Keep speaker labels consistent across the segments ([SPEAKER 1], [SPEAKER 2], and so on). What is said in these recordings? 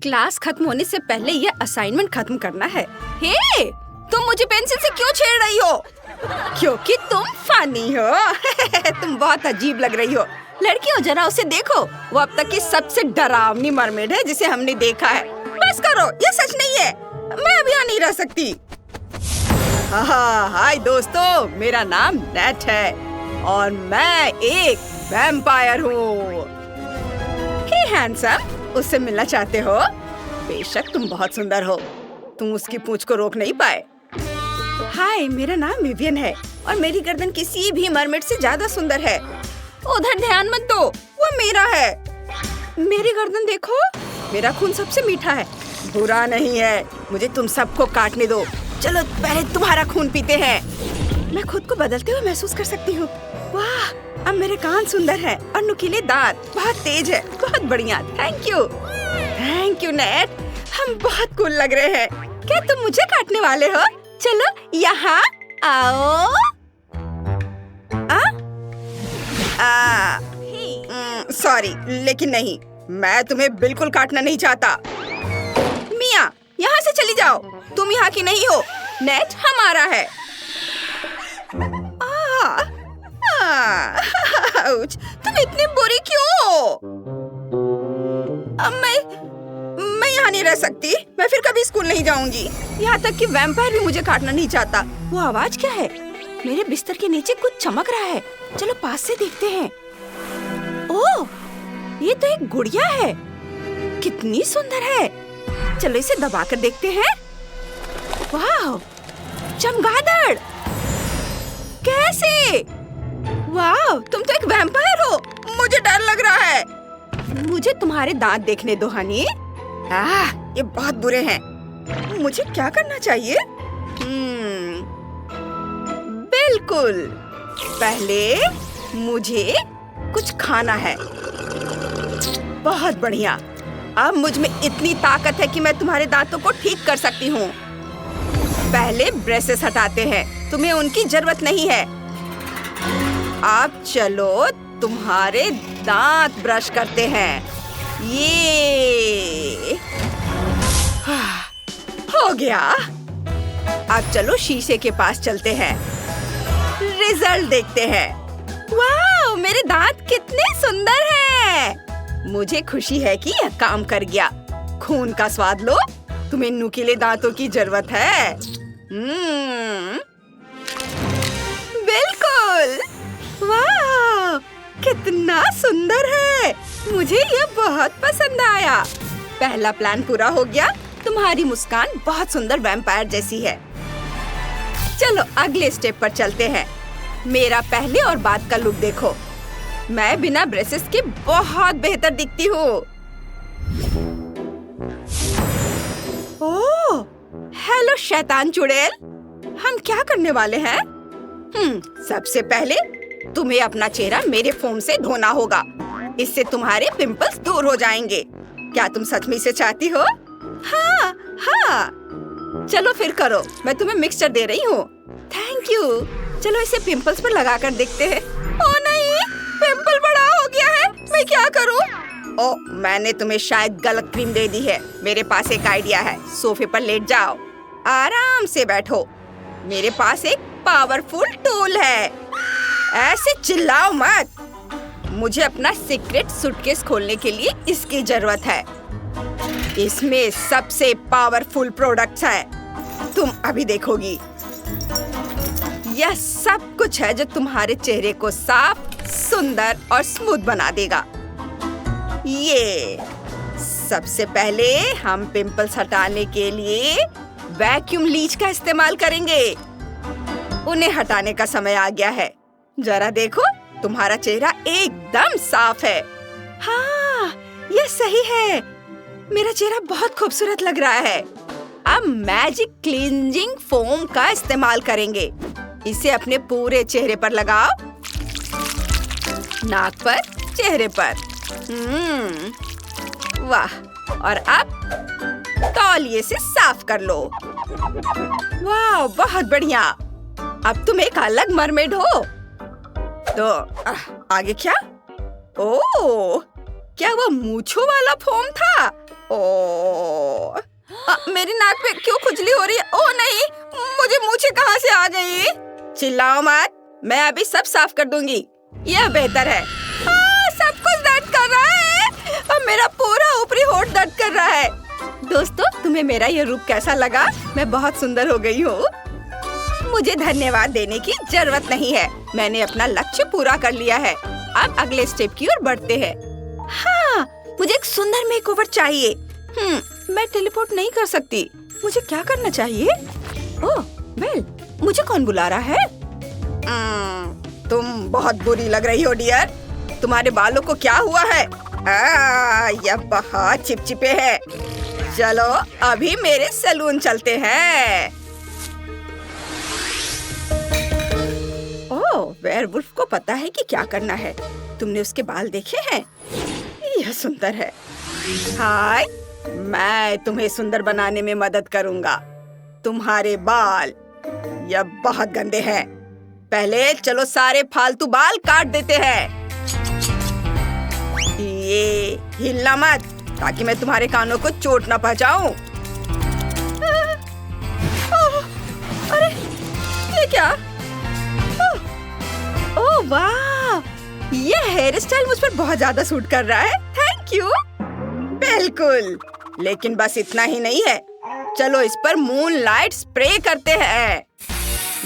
[SPEAKER 1] Class खत्म होने से पहले ये असाइनमेंट खत्म करना है। हे, तुम मुझे पेंसिल से क्यों छेड़ रही हो? क्योंकि तुम फनी हो। तुम बहुत अजीब लग रही हो। लड़कियों, जरा उसे देखो, वो अब तक की सबसे डरावनी मरमेड है जिसे हमने देखा है। बस करो, ये सच नहीं है। मैं अब यहाँ नहीं रह सकती। हाय दोस्तों, मेरा नाम नेट है और मैं एक वैम्पायर हूँ। हे हैंडसम, उससे मिलना चाहते हो? बेशक तुम बहुत सुंदर हो। तुम उसकी पूंछ को रोक नहीं पाए। हाय, मेरा नाम विवियन है और मेरी गर्दन किसी भी मरमेड से ज्यादा सुंदर है। उधर ध्यान मत दो, वो मेरा है। मेरी गर्दन देखो, मेरा खून सबसे मीठा है। बुरा नहीं है, मुझे तुम सबको काटने दो। चलो पहले तुम्हारा खून पीते हैं। मैं खुद को बदलते हुए महसूस कर सकती हूँ। वाह, अब मेरे कान सुंदर हैं और नुकीले दांत, बहुत तेज है। बहुत बढ़िया, थैंक यू नेट। हम बहुत कूल लग रहे हैं। क्या तुम मुझे काटने वाले हो? चलो यहाँ आओ। सॉरी, लेकिन नहीं, मैं तुम्हें बिल्कुल काटना नहीं चाहता। मिया, यहाँ से चली जाओ। तुम यहाँ की नहीं हो। नेट हमारा है। आउच, तुम इतनी बुरी क्यों हो? अब मैं यहाँ नहीं रह सकती। मैं फिर कभी स्कूल नहीं जाऊंगी। यहाँ तक कि वैम्पायर भी मुझे काटना नहीं चाहता। वो आवाज क्या है? मेरे बिस्तर के नीचे कुछ चमक रहा है। चलो पास से देखते हैं। ओह, ये तो एक गुड़िया है। कितनी सुंदर है। चलो इसे दबाकर देखते हैं। वाह, चमगादड़। कैसे? वाह, तुम तो एक वैम्पायर हो। मुझे डर लग रहा है। मुझे तुम्हारे दांत देखने दो हनी। ये बहुत बुरे हैं। मुझे क्या करना चाहिए? बिल्कुल, पहले मुझे कुछ खाना है। बहुत बढ़िया। अब मुझ में इतनी ताकत है कि मैं तुम्हारे दांतों को ठीक कर सकती हूँ। पहले ब्रेसेस हटाते हैं, तुम्हें उनकी जरूरत नहीं है। अब चलो तुम्हारे दांत ब्रश करते हैं। ये हो गया। अब चलो शीशे के पास चलते हैं। रिजल्ट देखते हैं। वाह, मेरे दांत कितने सुंदर हैं। मुझे खुशी है कि यह काम कर गया। खून का स्वाद लो, तुम्हें नुकीले दांतों की जरूरत है। बिल्कुल। वाह, कितना सुंदर है। मुझे यह बहुत पसंद आया। पहला प्लान पूरा हो गया। तुम्हारी मुस्कान बहुत सुंदर वैम्पायर जैसी है। चलो अगले स्टेप पर चलते हैं। मेरा पहले और बाद का लुक देखो। मैं बिना ब्रेसेस के बहुत बेहतर दिखती हूँ। ओह, हेलो शैतान चुड़ैल। हम क्या करने वाले हैं? सबसे पहले तुम्हें अपना चेहरा मेरे फोम से धोना होगा। इससे तुम्हारे पिंपल्स दूर हो जाएंगे। क्या तुम सच में इसे चाहती हो? हाँ। चलो फिर करो, मैं तुम्हें मिक्सचर दे रही हूँ। Thank you. चलो इसे पिंपल्स पर लगा कर देखते हैं। ओह नहीं, पिंपल बड़ा हो गया है। मैं क्या करूँ? ओह, मैंने तुम्हें शायद गलत क्रीम दे दी है। मेरे पास एक आइडिया है। सोफे पर लेट जाओ, आराम से बैठो। मेरे पास एक पावरफुल टूल है। ऐसे चिल्लाओ मत। मुझे अपना सीक्रेट सूटकेस खोलने के लिए इसकी जरूरत है। इसमें सबसे पावरफुल प्रोडक्ट्स हैं। तुम अभी देखोगी। यह सब कुछ है जो तुम्हारे चेहरे को साफ, सुंदर और स्मूथ बना देगा। ये सबसे पहले हम पिंपल्स हटाने के लिए वैक्यूम लीच का इस्तेमाल करेंगे। उन्हें हटाने का समय आ गया है। जरा देखो, तुम्हारा चेहरा एकदम साफ है। हाँ, यह सही है। मेरा चेहरा बहुत खूबसूरत लग रहा है। अब मैजिक क्लींजिंग फोम का इस्तेमाल करेंगे। इसे अपने पूरे चेहरे पर लगाओ। नाक पर, चेहरे पर। वाह, और अब तौलिए से साफ कर लो। वाह, बहुत बढ़िया। अब तुम एक अलग मरमेड हो। तो आगे क्या? ओह, क्या वो मूंछों वाला फोम था? ओह, मेरी नाक पे क्यों खुजली हो रही है? ओह नहीं, मुझे मूंछें कहाँ से आ गई? चिल्लाओ मत, मैं अभी सब साफ कर दूंगी। यह बेहतर है। सब कुछ दर्द कर रहा है और मेरा पूरा ऊपरी होंठ दर्द कर रहा है। दोस्तों, तुम्हें मेरा ये रूप कैसा लगा? मैं बहुत सुंदर हो गई हूँ। मुझे धन्यवाद देने की जरूरत नहीं है, मैंने अपना लक्ष्य पूरा कर लिया है। अब अगले स्टेप की ओर बढ़ते हैं। हाँ, मुझे एक सुंदर मेकओवर चाहिए। मैं टेलीपोर्ट नहीं कर सकती। मुझे क्या करना चाहिए? ओह, वेल, मुझे कौन बुला रहा है? तुम बहुत बुरी लग रही हो डियर। तुम्हारे बालों को क्या हुआ है? यह बहुत चिपचिपे है। चलो अभी मेरे सैलून चलते हैं। ओह, वेयरवुल्फ को पता है कि क्या करना है। तुमने उसके बाल देखे हैं? यह सुंदर है। हाय, मैं तुम्हें सुंदर बनाने में मदद करूंगा। तुम्हारे बाल यह बहुत गंदे हैं। पहले चलो सारे फालतू बाल काट देते हैं। ये हिलना मत ताकि मैं तुम्हारे कानों को चोट न पहुंचाऊं। अरे ये क्या? ओह वाह, ये हेयर स्टाइल मुझ पर बहुत ज्यादा सूट कर रहा है। Thank you. बिल्कुल, लेकिन बस इतना ही नहीं है। चलो इस पर मूनलाइट स्प्रे करते हैं।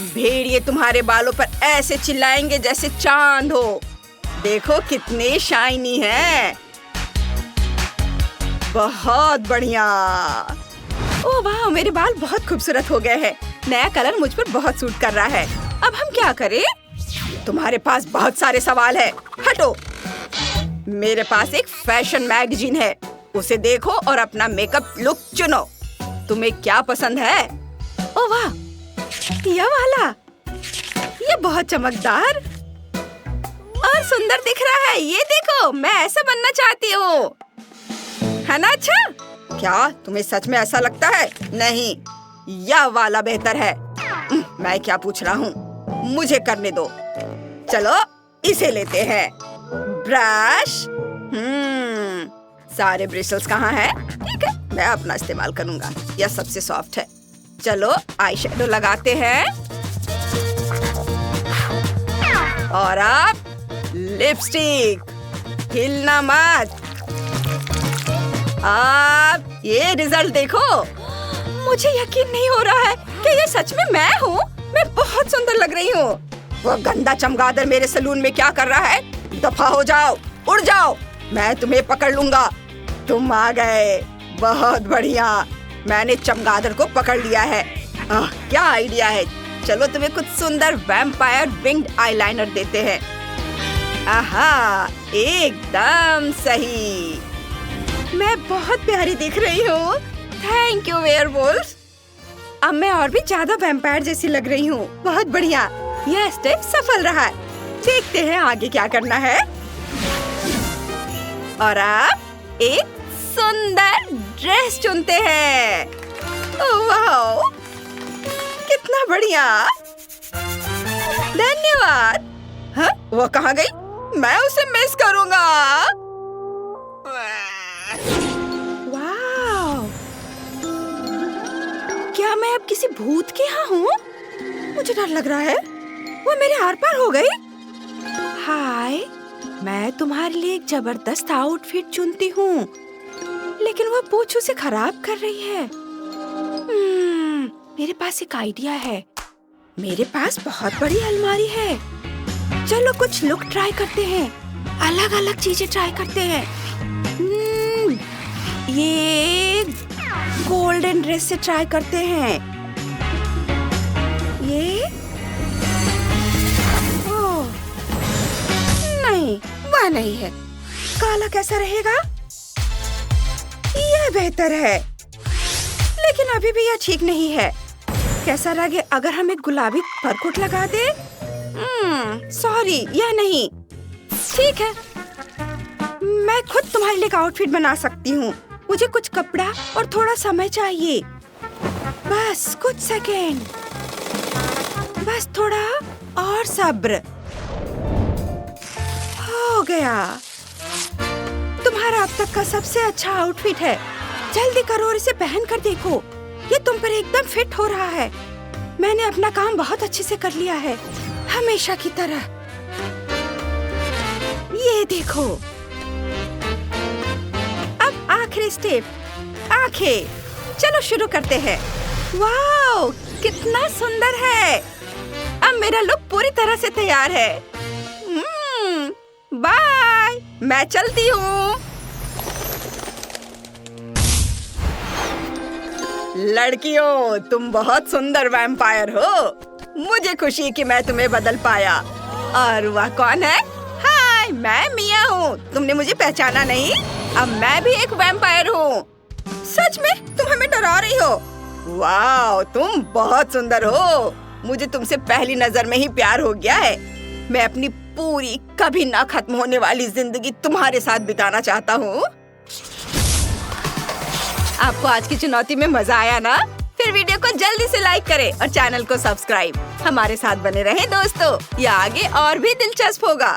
[SPEAKER 1] भेड़िए तुम्हारे बालों पर ऐसे चिल्लाएंगे जैसे चांद हो। देखो कितने शाइनी हैं। बहुत बढ़िया। ओह वाह, मेरे बाल बहुत खूबसूरत हो गए हैं। नया कलर मुझ पर बहुत सूट कर रहा है। अब हम क्या करें? तुम्हारे पास बहुत सारे सवाल है। हटो। मेरे पास एक फैशन मैगजीन है, उसे देखो और अपना मेकअप लुक चुनो। तुम्हें क्या पसंद है? ओह वाह, यह वाला। ये बहुत चमकदार और सुंदर दिख रहा है। ये देखो, मैं ऐसा बनना चाहती हूँ, है ना? अच्छा, क्या तुम्हें सच में ऐसा लगता है? नहीं, यह वाला बेहतर है। मैं क्या पूछ रहा हूँ, मुझे करने दो। चलो इसे लेते हैं। ब्रश। सारे ब्रिसल्स कहाँ हैं? ठीक है, मैं अपना इस्तेमाल करूँगा। यह सबसे सॉफ्ट है। चलो आई शेडो लगाते हैं और अब लिपस्टिक। हिलना मत। अब ये रिजल्ट देखो। मुझे यकीन नहीं हो रहा है कि ये सच में मैं हूँ। मैं बहुत सुंदर लग रही हूँ। वो गंदा चमगादड़ मेरे सैलून में क्या कर रहा है? दफा हो जाओ, उड़ जाओ, मैं तुम्हें पकड़ लूंगा। तुम आ गए, बहुत बढ़िया। मैंने चमगादड़ को पकड़ लिया है। क्या आइडिया है। चलो तुम्हें कुछ सुंदर वैम्पायर विंग्ड आईलाइनर देते हैं। आहा, एकदम सही। मैं बहुत प्यारी दिख रही हूँ। Thank you werewolf. अब मैं और भी ज्यादा वैम्पायर जैसी लग रही हूँ। बहुत बढ़िया, यह स्टेप सफल रहा। देखते हैं आगे क्या करना है। और अब एक सुंदर ड्रेस चुनते हैं। वाह, कितना बढ़िया। धन्यवाद। हाँ, वो कहाँ गई? मैं उसे मिस करूंगा। वाह, क्या मैं अब किसी भूत के यहाँ हूँ? मुझे डर लग रहा है। वो मेरे आर पार हो गई। हाय, मैं तुम्हारे लिए एक जबरदस्त आउटफिट चुनती हूँ, लेकिन वो पूंछ उसे खराब कर रही है। मेरे पास एक आइडिया है। मेरे पास बहुत बड़ी अलमारी है। चलो कुछ लुक ट्राई करते हैं। अलग अलग चीजें ट्राई करते हैं। ये गोल्डन ड्रेस से ट्राई करते हैं। ये नहीं, वह नहीं है। काला कैसा रहेगा? यह बेहतर है, लेकिन अभी भी यह ठीक नहीं है। कैसा लगे अगर हम एक गुलाबी फरकोट लगा दे? सॉरी, यह नहीं। ठीक है, मैं खुद तुम्हारे लिए एक आउटफिट बना सकती हूँ। मुझे कुछ कपड़ा और थोड़ा समय चाहिए। बस कुछ सेकेंड, बस थोड़ा और सब्र। हो गया। तुम्हारा अब तक का सबसे अच्छा आउटफिट है। जल्दी करो और इसे पहन कर देखो। ये तुम पर एकदम फिट हो रहा है। मैंने अपना काम बहुत अच्छे से कर लिया है, हमेशा की तरह। ये देखो। अब आखिरी स्टेप, आंखें। चलो शुरू करते हैं। वाओ, कितना सुंदर है। अब मेरा लुक पूरी तरह से तैयार है। बाय, मैं चलती हूँ। लड़कियों, तुम बहुत सुंदर वैम्पायर हो। मुझे खुशी कि मैं तुम्हें बदल पाया। और वह कौन है? हाय, मैं मिया हूँ। तुमने मुझे पहचाना नहीं? अब मैं भी एक वैम्पायर हूँ। सच में तुम हमें डरा रही हो? वाह, तुम बहुत सुंदर हो। मुझे तुमसे पहली नजर में ही प्यार हो गया है। मैं अपनी पूरी कभी ना खत्म होने वाली जिंदगी तुम्हारे साथ बिताना चाहता हूँ। आपको आज की चुनौती में मजा आया ना? फिर वीडियो को जल्दी से लाइक करें और चैनल को सब्सक्राइब। हमारे साथ बने रहें दोस्तों, ये आगे और भी दिलचस्प होगा।